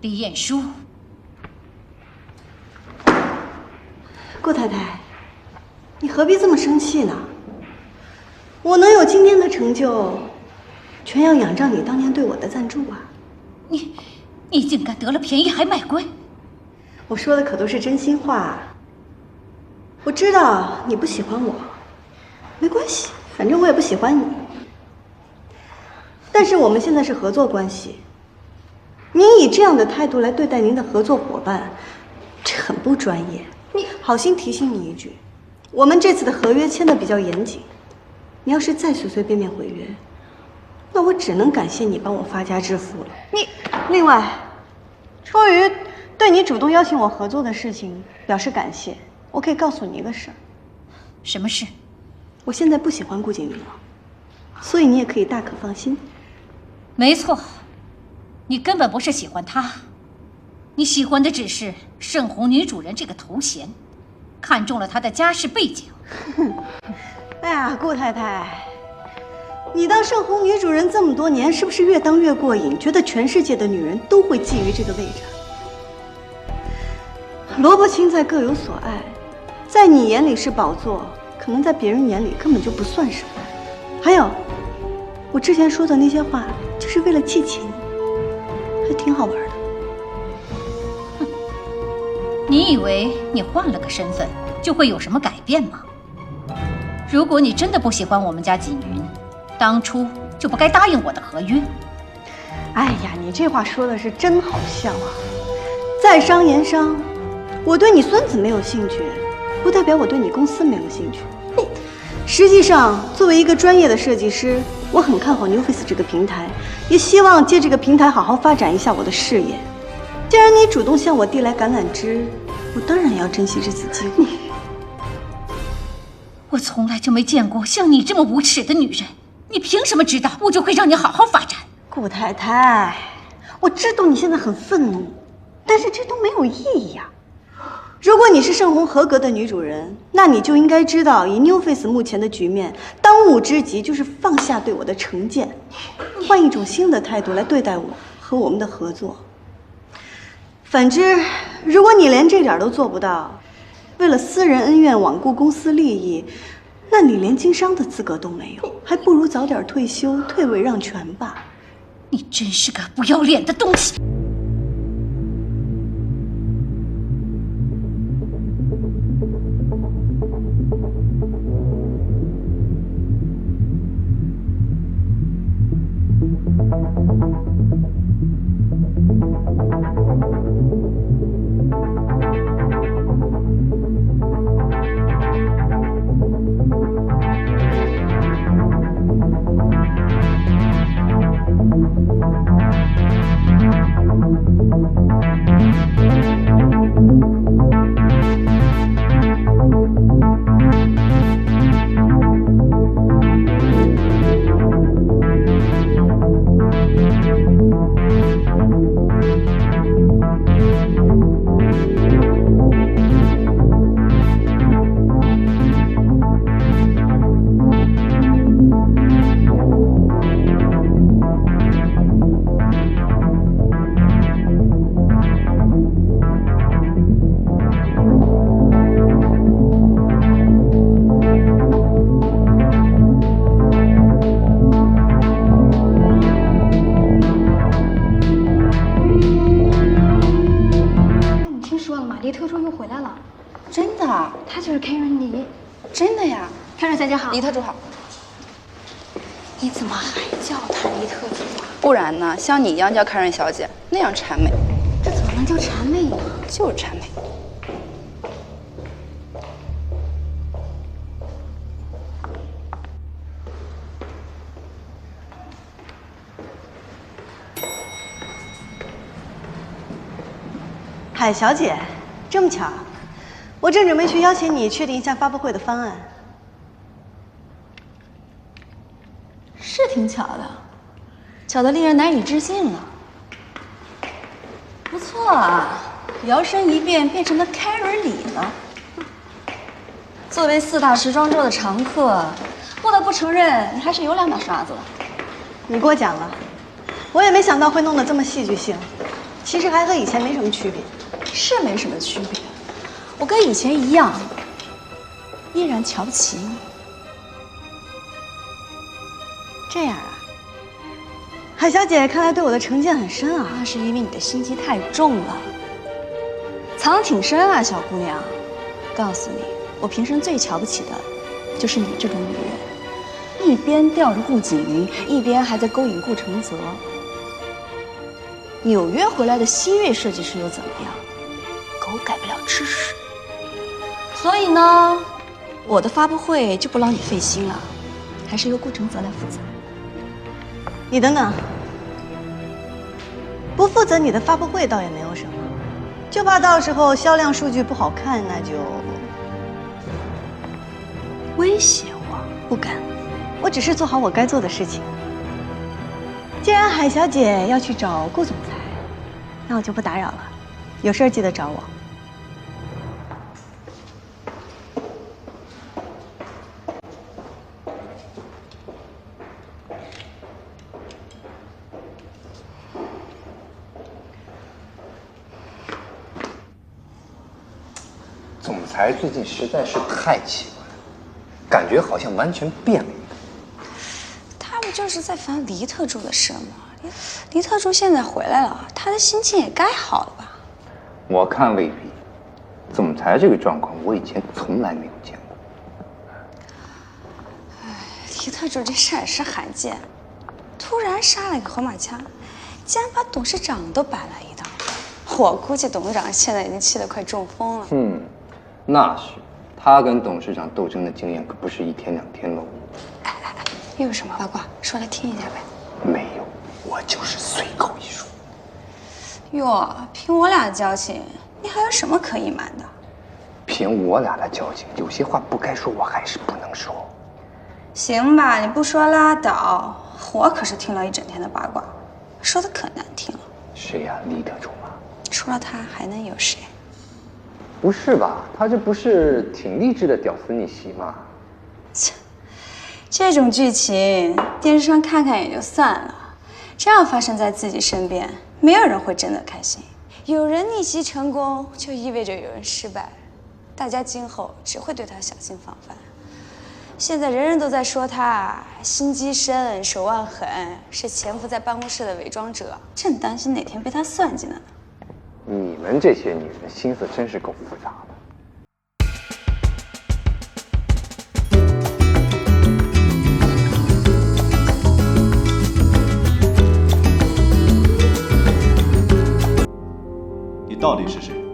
李晏殊。顾太太，你何必这么生气呢？我能有今天的成就，全要仰仗你当年对我的赞助啊！你竟敢得了便宜还卖乖！我说的可都是真心话。我知道你不喜欢我，没关系，反正我也不喜欢你。但是我们现在是合作关系，您以这样的态度来对待您的合作伙伴，这很不专业。你好心提醒你一句，我们这次的合约签的比较严谨，你要是再随随便便毁约，那我只能感谢你帮我发家致富了。另外，出于对你主动邀请我合作的事情表示感谢，我可以告诉你一个事儿。什么事？我现在不喜欢顾景云了，所以你也可以大可放心。没错，你根本不是喜欢她，你喜欢的只是盛虹女主人这个头衔，看中了她的家世背景。哎呀，顾太太，你当盛虹女主人这么多年，是不是越当越过瘾？觉得全世界的女人都会觊觎这个位置？萝卜青菜各有所爱，在你眼里是宝座，可能在别人眼里根本就不算什么。还有，我之前说的那些话，就是为了气气你，还挺好玩的。你以为你换了个身份就会有什么改变吗？如果你真的不喜欢我们家锦云，当初就不该答应我的合约。哎呀，你这话说的是真好笑啊！在商言商，我对你孙子没有兴趣，不代表我对你公司没有兴趣。实际上，作为一个专业的设计师，我很看好 NewFace 这个平台，也希望借这个平台好好发展一下我的事业。既然你主动向我递来橄榄枝，我当然要珍惜这次机会。我从来就没见过像你这么无耻的女人，你凭什么知道我就会让你好好发展？顾太太，我知道你现在很愤怒，但是这都没有意义呀。如果你是盛虹合格的女主人，那你就应该知道，以 NewFace 目前的局面，当务之急就是放下对我的成见，换一种新的态度来对待我和我们的合作。反之，如果你连这点都做不到，为了私人恩怨罔顾公司利益，那你连经商的资格都没有，还不如早点退休，退位让权吧。你真是个不要脸的东西！真的？他就是 Karen 李。真的呀？Karen 小姐好，李特助好。你怎么还叫她李特助啊？不然呢？像你一样叫Karen小姐，那样谄媚。这怎么能叫谄媚呢？就是谄媚。海小姐，这么巧，我正准备去邀请你确定一下发布会的方案。是挺巧的，巧得令人难以置信了。不错啊，摇身一变变成了Karen李了。作为4大时装周的常客，不得不承认你还是有2把刷子了。你过奖了，我也没想到会弄得这么戏剧性。其实还和以前没什么区别。是没什么区别，我跟以前一样，依然瞧不起你。这样啊，海小姐看来对我的成见很深啊。那是因为你的心机太重了，藏得挺深啊，小姑娘。告诉你，我平生最瞧不起的，就是你这种女人，一边吊着顾景云，一边还在勾引顾承泽。纽约回来的新锐设计师又怎么样？狗改不了吃屎。所以呢，我的发布会就不劳你费心了，还是由顾承泽来负责。你等等，不负责你的发布会倒也没有什么，就怕到时候销量数据不好看，那就威胁我。不敢，我只是做好我该做的事情。既然海小姐要去找顾总裁，那我就不打扰了，有事儿记得找我。总裁最近实在是太奇怪了，感觉好像完全变了一个。他不就是在烦黎特助的事吗？黎特助现在回来了，他的心情也该好了吧？我看未必。总裁这个状况，我以前从来没有见过。黎特助这事儿也是罕见，突然杀了个回马枪，竟然把董事长都摆了一道。我估计董事长现在已经气得快中风了。那是，他跟董事长斗争的经验可不是1天2天喽。又有什么八卦？说来听一下呗。没有，我就是随口一说。哟，凭我俩的交情，你还有什么可隐瞒的？凭我俩的交情，有些话不该说，我还是不能说。行吧，你不说拉倒。我可是听了一整天的八卦，说的可难听了。谁呀？黎特助吗？除了他还能有谁？不是吧？他这不是挺励志的屌丝逆袭吗？切，这种剧情电视上看看也就算了，这样发生在自己身边，没有人会真的开心。有人逆袭成功，就意味着有人失败，大家今后只会对他小心防范。现在人人都在说他心机深、手腕狠，是潜伏在办公室的伪装者，正担心哪天被他算计呢。你们这些女人心思真是够复杂的。你到底是谁？